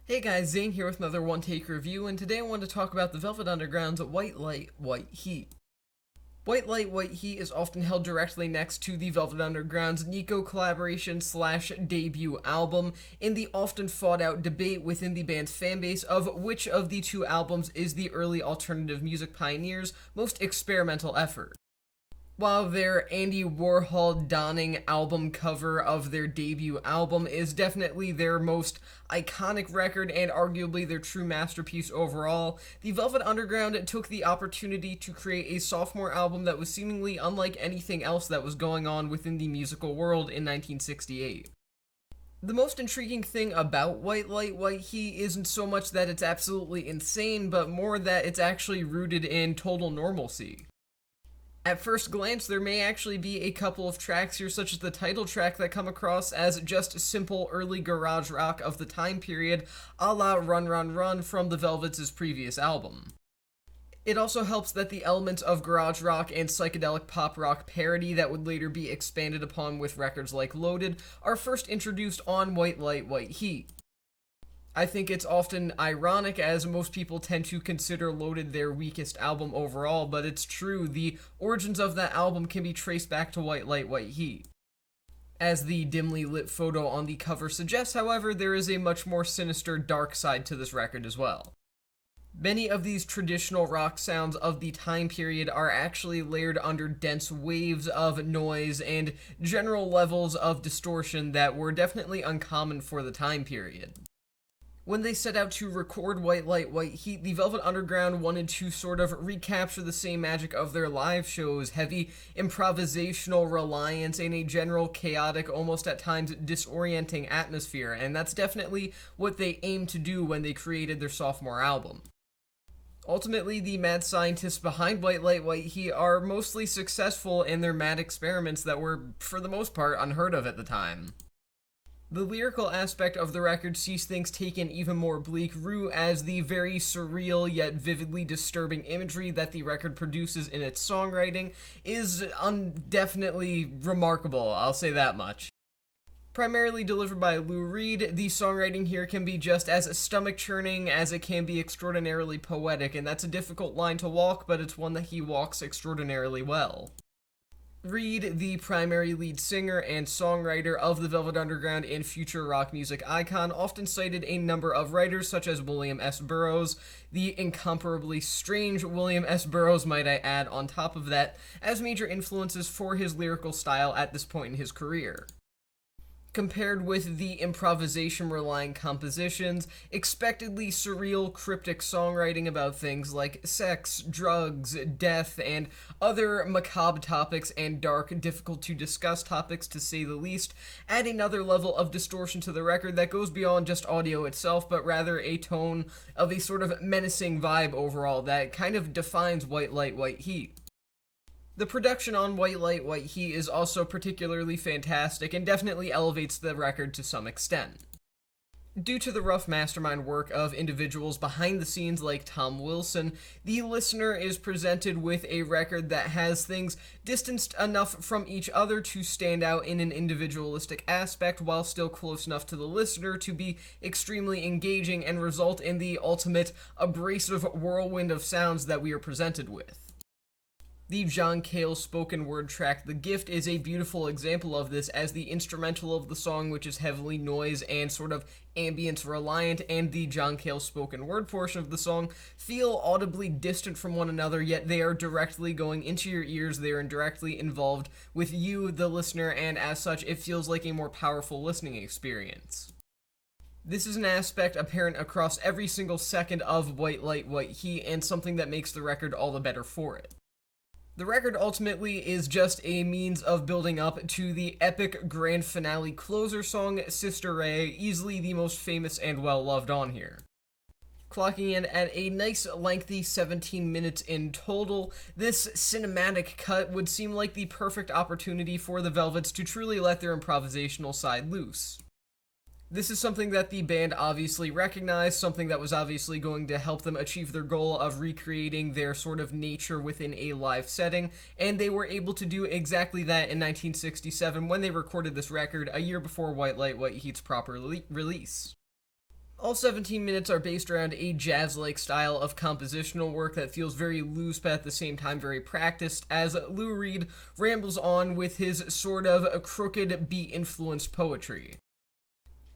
Hey guys, Zane here with another one take review, and today I want to talk about the Velvet Underground's White Light, White Heat. White Light, White Heat is often held directly next to the Velvet Underground's Nico collaboration slash debut album in the often fought out debate within the band's fanbase of which of the two albums is the early alternative music pioneers' most experimental effort. While their Andy Warhol donning album cover of their debut album is definitely their most iconic record and arguably their true masterpiece overall, the Velvet Underground took the opportunity to create a sophomore album that was seemingly unlike anything else that was going on within the musical world in 1968. The most intriguing thing about White Light, White Heat isn't so much that it's absolutely insane, but more that it's actually rooted in total normalcy. At first glance, there may actually be a couple of tracks here, such as the title track, that come across as just simple early garage rock of the time period, a la Run Run Run from the Velvets' previous album. It also helps that the elements of garage rock and psychedelic pop rock parody that would later be expanded upon with records like Loaded are first introduced on White Light, White Heat. I think it's often ironic as most people tend to consider Loaded their weakest album overall, but it's true, the origins of that album can be traced back to White Light, White Heat. As the dimly lit photo on the cover suggests, however, there is a much more sinister, dark side to this record as well. Many of these traditional rock sounds of the time period are actually layered under dense waves of noise and general levels of distortion that were definitely uncommon for the time period. When they set out to record White Light, White Heat, the Velvet Underground wanted to sort of recapture the same magic of their live shows, heavy improvisational reliance, and a general chaotic, almost at times disorienting atmosphere, and that's definitely what they aimed to do when they created their sophomore album. Ultimately, the mad scientists behind White Light, White Heat are mostly successful in their mad experiments that were, for the most part, unheard of at the time. The lyrical aspect of the record sees things take an even more bleak route, as the very surreal yet vividly disturbing imagery that the record produces in its songwriting is definitely remarkable, I'll say that much. Primarily delivered by Lou Reed, the songwriting here can be just as stomach-churning as it can be extraordinarily poetic, and that's a difficult line to walk, but it's one that he walks extraordinarily well. Reed, the primary lead singer and songwriter of the Velvet Underground and future rock music icon, often cited a number of writers such as William S. Burroughs, the incomparably strange William S. Burroughs, might I add, on top of that, as major influences for his lyrical style at this point in his career. Compared with the improvisation-relying compositions, expectedly surreal, cryptic songwriting about things like sex, drugs, death, and other macabre topics and dark, difficult-to-discuss topics, to say the least, add another level of distortion to the record that goes beyond just audio itself, but rather a tone of a sort of menacing vibe overall that kind of defines White Light, White Heat. The production on White Light, White Heat is also particularly fantastic and definitely elevates the record to some extent. Due to the rough mastermind work of individuals behind the scenes like Tom Wilson, the listener is presented with a record that has things distanced enough from each other to stand out in an individualistic aspect while still close enough to the listener to be extremely engaging and result in the ultimate abrasive whirlwind of sounds that we are presented with. The John Cale spoken word track, The Gift, is a beautiful example of this, as the instrumental of the song, which is heavily noise and sort of ambience reliant, and the John Cale spoken word portion of the song feel audibly distant from one another, yet they are directly going into your ears, they are directly involved with you, the listener, and as such, it feels like a more powerful listening experience. This is an aspect apparent across every single second of White Light, White Heat, and something that makes the record all the better for it. The record ultimately is just a means of building up to the epic grand finale closer song, Sister Ray, easily the most famous and well-loved on here. Clocking in at a nice lengthy 17 minutes in total, this cinematic cut would seem like the perfect opportunity for the Velvets to truly let their improvisational side loose. This is something that the band obviously recognized, something that was obviously going to help them achieve their goal of recreating their sort of nature within a live setting, and they were able to do exactly that in 1967 when they recorded this record, a year before White Light, White Heat's proper release. All 17 minutes are based around a jazz-like style of compositional work that feels very loose but at the same time very practiced, as Lou Reed rambles on with his sort of crooked beat-influenced poetry.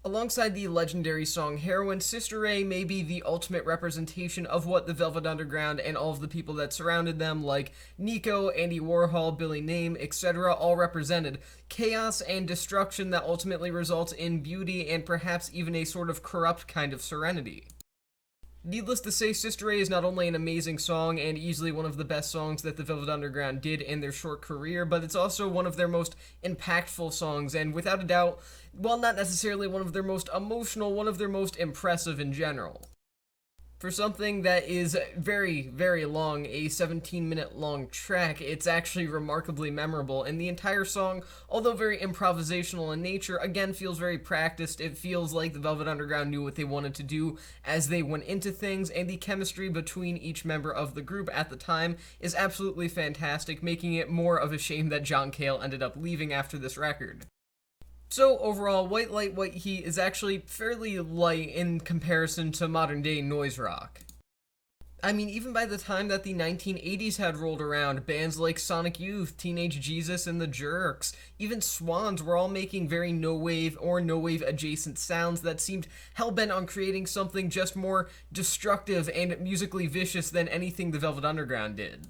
Alongside the legendary song Heroin, Sister Ray may be the ultimate representation of what the Velvet Underground and all of the people that surrounded them, like Nico, Andy Warhol, Billy Name, etc., all represented. Chaos and destruction that ultimately results in beauty and perhaps even a sort of corrupt kind of serenity. Needless to say, Sister Ray is not only an amazing song and easily one of the best songs that the Velvet Underground did in their short career, but it's also one of their most impactful songs, and without a doubt, while not necessarily one of their most emotional, one of their most impressive in general. For something that is very, very long, a 17-minute long track, it's actually remarkably memorable, and the entire song, although very improvisational in nature, again feels very practiced. It feels like the Velvet Underground knew what they wanted to do as they went into things, and the chemistry between each member of the group at the time is absolutely fantastic, making it more of a shame that John Cale ended up leaving after this record. So overall, White Light, White Heat is actually fairly light in comparison to modern day noise rock. I mean, even by the time that the 1980s had rolled around, bands like Sonic Youth, Teenage Jesus and the Jerks, even Swans were all making very no-wave or no-wave adjacent sounds that seemed hell-bent on creating something just more destructive and musically vicious than anything the Velvet Underground did.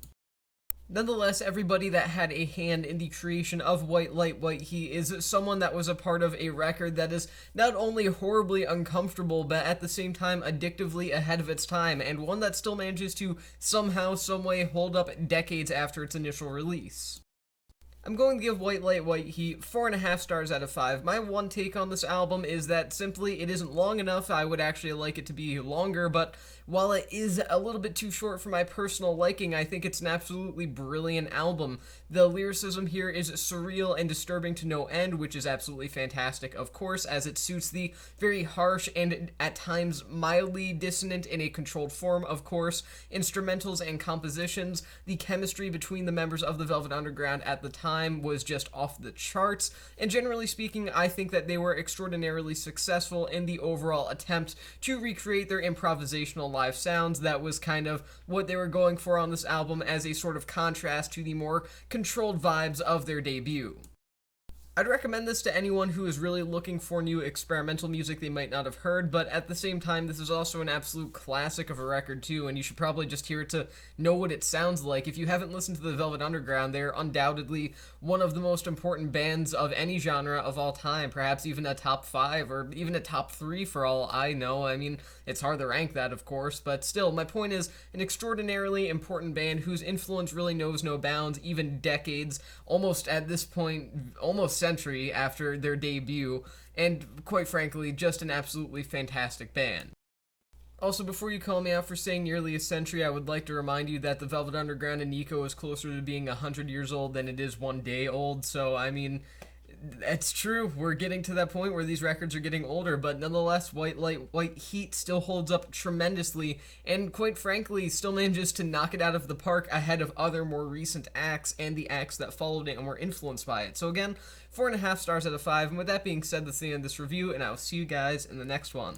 Nonetheless, everybody that had a hand in the creation of White Light, White Heat is someone that was a part of a record that is not only horribly uncomfortable, but at the same time addictively ahead of its time, and one that still manages to somehow, someway hold up decades after its initial release. I'm going to give White Light, White Heat 4.5 stars out of 5. My one take on this album is that simply it isn't long enough. I would actually like it to be longer, but while it is a little bit too short for my personal liking, I think it's an absolutely brilliant album. The lyricism here is surreal and disturbing to no end, which is absolutely fantastic, of course, as it suits the very harsh and at times mildly dissonant in a controlled form, of course, instrumentals and compositions. The chemistry between the members of the Velvet Underground at the time was just off the charts, and generally speaking, I think that they were extraordinarily successful in the overall attempt to recreate their improvisational live sounds. That was kind of what they were going for on this album as a sort of contrast to the more controlled vibes of their debut. I'd recommend this to anyone who is really looking for new experimental music they might not have heard, but at the same time, this is also an absolute classic of a record too, and you should probably just hear it to know what it sounds like. If you haven't listened to the Velvet Underground, they're undoubtedly one of the most important bands of any genre of all time, perhaps even a top 5 or even a top 3 for all I know. I mean, it's hard to rank that, of course, but still, my point is an extraordinarily important band whose influence really knows no bounds, even decades, almost at this point, almost century after their debut, and quite frankly, just an absolutely fantastic band. Also, before you call me out for saying nearly a century, I would like to remind you that the Velvet Underground and Nico is closer to being 100 years old than it is one day old, so I mean, it's true, we're getting to that point where these records are getting older, but nonetheless, White Light, White Heat still holds up tremendously, and quite frankly, still manages to knock it out of the park ahead of other more recent acts and the acts that followed it and were influenced by it. So again, 4.5 stars out of 5, and with that being said, that's the end of this review, and I will see you guys in the next one.